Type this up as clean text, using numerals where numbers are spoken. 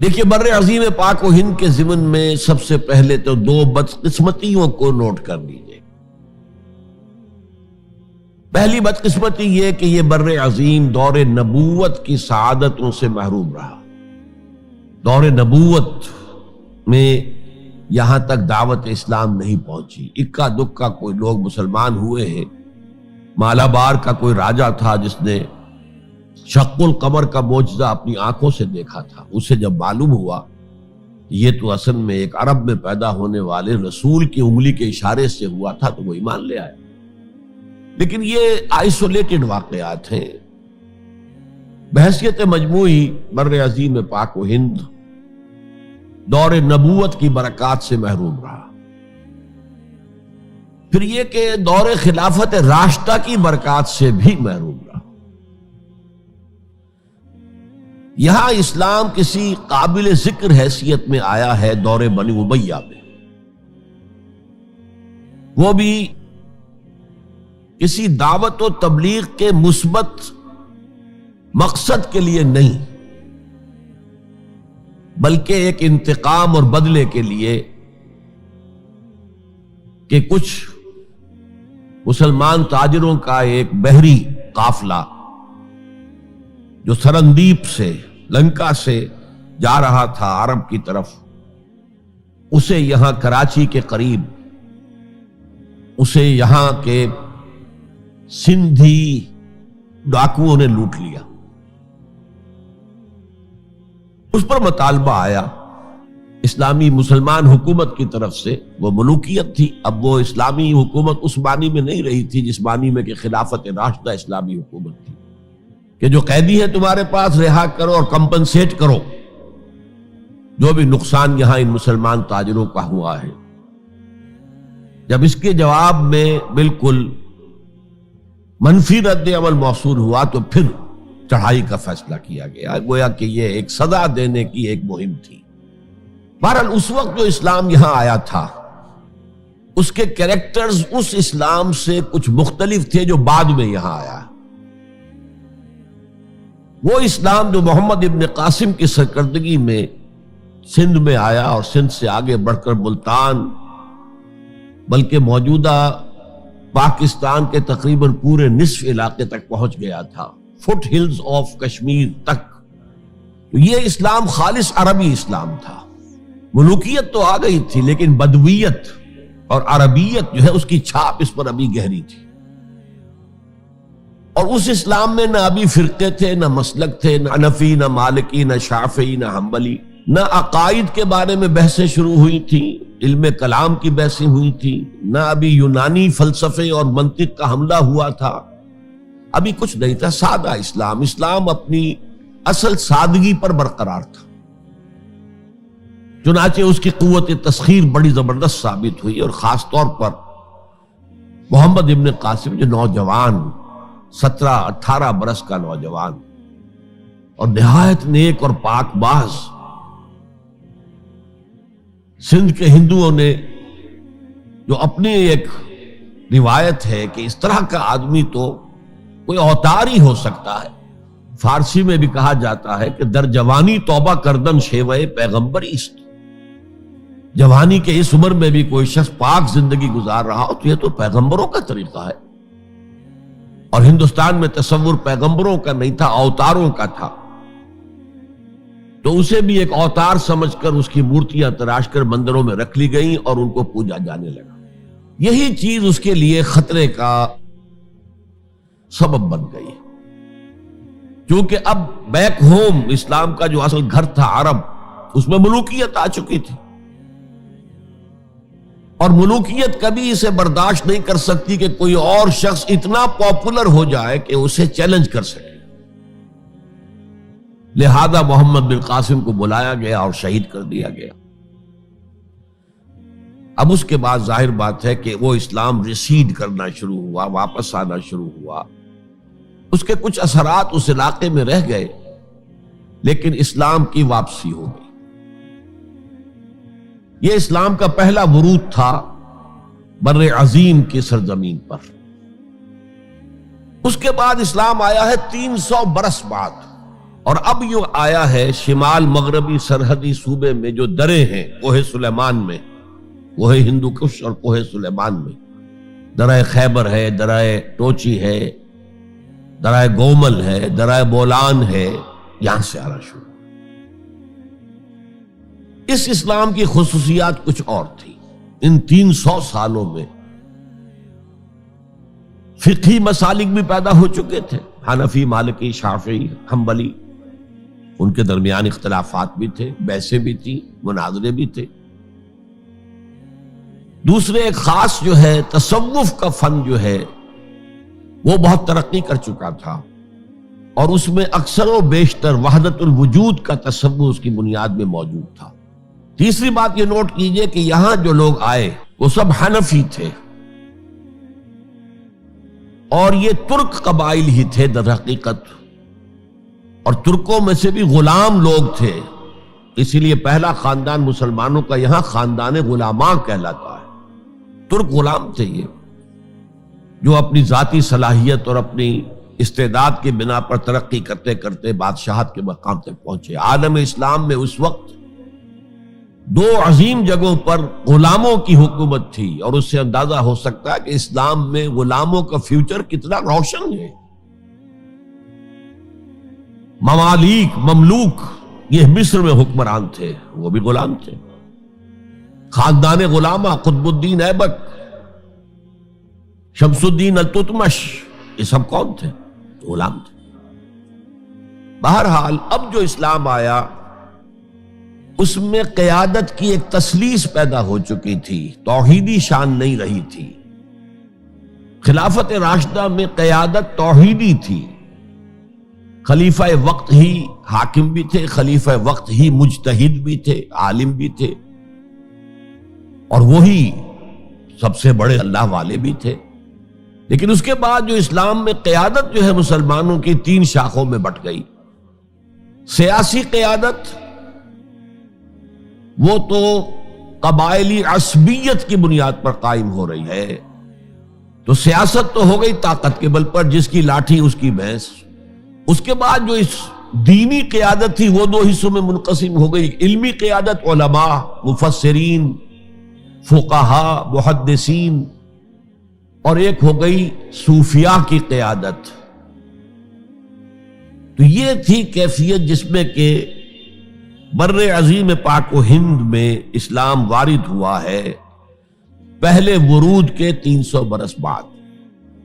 دیکھیے بر عظیم پاک و ہند کے ضمن میں سب سے پہلے تو دو بدقسمتیوں کو نوٹ کر لیجئے۔ پہلی بدقسمتی یہ کہ یہ بر عظیم دور نبوت کی سعادتوں سے محروم رہا۔ دور نبوت میں یہاں تک دعوت اسلام نہیں پہنچی، اکا دکا کوئی لوگ مسلمان ہوئے ہیں۔ مالابار کا کوئی راجہ تھا جس نے شق القمر کا معجزہ اپنی آنکھوں سے دیکھا تھا، اسے جب معلوم ہوا یہ تو اصل میں ایک عرب میں پیدا ہونے والے رسول کی انگلی کے اشارے سے ہوا تھا، تو وہ ایمان لے آیا۔ لیکن یہ آئسولیٹڈ واقعات ہیں، بحیثیت مجموعی بر عظیم پاک و ہند دور نبوت کی برکات سے محروم رہا۔ پھر یہ کہ دور خلافت راشدہ کی برکات سے بھی محروم رہا۔ یہاں اسلام کسی قابل ذکر حیثیت میں آیا ہے دور بنی امیہ میں، وہ بھی کسی دعوت و تبلیغ کے مثبت مقصد کے لیے نہیں، بلکہ ایک انتقام اور بدلے کے لیے کہ کچھ مسلمان تاجروں کا ایک بحری قافلہ جو سرندیپ سے لنکا سے جا رہا تھا عرب کی طرف، اسے یہاں کراچی کے قریب اسے یہاں کے سندھی ڈاکوؤں نے لوٹ لیا۔ اس پر مطالبہ آیا اسلامی مسلمان حکومت کی طرف سے، وہ ملوکیت تھی، اب وہ اسلامی حکومت اس معنی میں نہیں رہی تھی جس معنی میں کہ خلافت راشدہ اسلامی حکومت تھی کہ جو قیدی ہے تمہارے پاس رہا کرو اور کمپنسیٹ کرو جو بھی نقصان یہاں ان مسلمان تاجروں کا ہوا ہے۔ جب اس کے جواب میں بالکل منفی رد عمل موصول ہوا تو پھر چڑھائی کا فیصلہ کیا گیا، گویا کہ یہ ایک سزا دینے کی ایک مہم تھی۔ بہرحال اس وقت جو اسلام یہاں آیا تھا اس کے کریکٹرز اس اسلام سے کچھ مختلف تھے جو بعد میں یہاں آیا۔ وہ اسلام جو محمد ابن قاسم کی سرکردگی میں سندھ میں آیا اور سندھ سے آگے بڑھ کر ملتان بلکہ موجودہ پاکستان کے تقریباً پورے نصف علاقے تک پہنچ گیا تھا، فٹ ہلز آف کشمیر تک، تو یہ اسلام خالص عربی اسلام تھا۔ ملوکیت تو آ گئی تھی لیکن بدویت اور عربیت جو ہے اس کی چھاپ اس پر ابھی گہری تھی، اور اس اسلام میں نہ ابھی فرقے تھے، نہ مسلک تھے، نہ حنفی، نہ مالکی، نہ شافعی، نہ حنبلی، نہ عقائد کے بارے میں بحثیں شروع ہوئی تھیں، علم کلام کی بحثیں ہوئی تھیں، نہ ابھی یونانی فلسفے اور منطق کا حملہ ہوا تھا، ابھی کچھ نہیں تھا، سادہ اسلام۔ اسلام اپنی اصل سادگی پر برقرار تھا، چنانچہ اس کی قوت تسخیر بڑی زبردست ثابت ہوئی، اور خاص طور پر محمد ابن قاسم جو نوجوان 17-18 برس کا نوجوان اور نہایت نیک اور پاک باز، سندھ کے ہندوؤں نے جو اپنی ایک روایت ہے کہ اس طرح کا آدمی تو کوئی اوتار ہی ہو سکتا ہے، فارسی میں بھی کہا جاتا ہے کہ در جوانی توبہ کردن شیوہ پیغمبر است، جوانی کے اس عمر میں بھی کوئی شخص پاک زندگی گزار رہا ہو تو یہ تو پیغمبروں کا طریقہ ہے، اور ہندوستان میں تصور پیغمبروں کا نہیں تھا، اوتاروں کا تھا، تو اسے بھی ایک اوتار سمجھ کر اس کی مورتیاں تراش کر مندروں میں رکھ لی گئیں اور ان کو پوجا جانے لگا۔ یہی چیز اس کے لیے خطرے کا سبب بن گئی، کیونکہ اب بیک ہوم اسلام کا جو اصل گھر تھا عرب، اس میں ملوکیت آ چکی تھی، اور ملوکیت کبھی اسے برداشت نہیں کر سکتی کہ کوئی اور شخص اتنا پاپولر ہو جائے کہ اسے چیلنج کر سکے۔ لہذا محمد بن قاسم کو بلایا گیا اور شہید کر دیا گیا۔ اب اس کے بعد ظاہر بات ہے کہ وہ اسلام ریسیڈ کرنا شروع ہوا، واپس آنا شروع ہوا، اس کے کچھ اثرات اس علاقے میں رہ گئے، لیکن اسلام کی واپسی ہو گئی۔ یہ اسلام کا پہلا ورود تھا بر عظیم کی سرزمین پر۔ اس کے بعد اسلام آیا ہے 300 برس بعد، اور اب یوں آیا ہے شمال مغربی سرحدی صوبے میں جو درے ہیں کوہ سلیمان میں، کوہ ہندو کش اور کوہ سلیمان میں، درہ خیبر ہے، درہ ٹوچی ہے، درہ گومل ہے، درہ بولان ہے، یہاں سے آنا شروع۔ اس اسلام کی خصوصیات کچھ اور تھی۔ ان 300 سالوں میں فقہی مسالک بھی پیدا ہو چکے تھے، حنفی، مالکی، شافعی، حنبلی، ان کے درمیان اختلافات بھی تھے، بحثیں بھی تھی، مناظرے بھی تھے۔ دوسرے ایک خاص جو ہے تصوف کا فن جو ہے وہ بہت ترقی کر چکا تھا، اور اس میں اکثر و بیشتر وحدت الوجود کا تصور اس کی بنیاد میں موجود تھا۔ تیسری بات یہ نوٹ کیجئے کہ یہاں جو لوگ آئے وہ سب حنفی تھے، اور یہ ترک قبائل ہی تھے در حقیقت، اور ترکوں میں سے بھی غلام لوگ تھے، اسی لیے پہلا خاندان مسلمانوں کا یہاں خاندان غلاماں کہلاتا ہے۔ ترک غلام تھے یہ، جو اپنی ذاتی صلاحیت اور اپنی استعداد کے بنا پر ترقی کرتے کرتے بادشاہت کے مقام تک پہنچے۔ عالم اسلام میں اس وقت 2 عظیم جگہوں پر غلاموں کی حکومت تھی، اور اس سے اندازہ ہو سکتا ہے کہ اسلام میں غلاموں کا فیوچر کتنا روشن ہے۔ ممالک، مملوک، یہ مصر میں حکمران تھے، وہ بھی غلام تھے۔ خاندان غلامہ، قطب الدین ایبک، شمس الدین التتمش، یہ سب کون تھے؟ غلام تھے۔ بہرحال اب جو اسلام آیا اس میں قیادت کی ایک تسلیس پیدا ہو چکی تھی، توحیدی شان نہیں رہی تھی۔ خلافت راشدہ میں قیادت توحیدی تھی، خلیفہ وقت ہی حاکم بھی تھے، خلیفہ وقت ہی مجتہد بھی تھے، عالم بھی تھے، اور وہی سب سے بڑے اللہ والے بھی تھے۔ لیکن اس کے بعد جو اسلام میں قیادت جو ہے مسلمانوں کی 3 شاخوں میں بٹ گئی۔ سیاسی قیادت وہ تو قبائلی عصبیت کی بنیاد پر قائم ہو رہی ہے، تو سیاست تو ہو گئی طاقت کے بل پر، جس کی لاٹھی اس کی بھینس۔ اس کے بعد جو اس دینی قیادت تھی وہ 2 حصوں میں منقسم ہو گئی، علمی قیادت علماء، مفسرین، فقہاء، محدثین، اور ایک ہو گئی صوفیاء کی قیادت۔ تو یہ تھی کیفیت جس میں کہ بر عظیم پاک و ہند میں اسلام وارد ہوا ہے پہلے ورود کے 300 برس بعد۔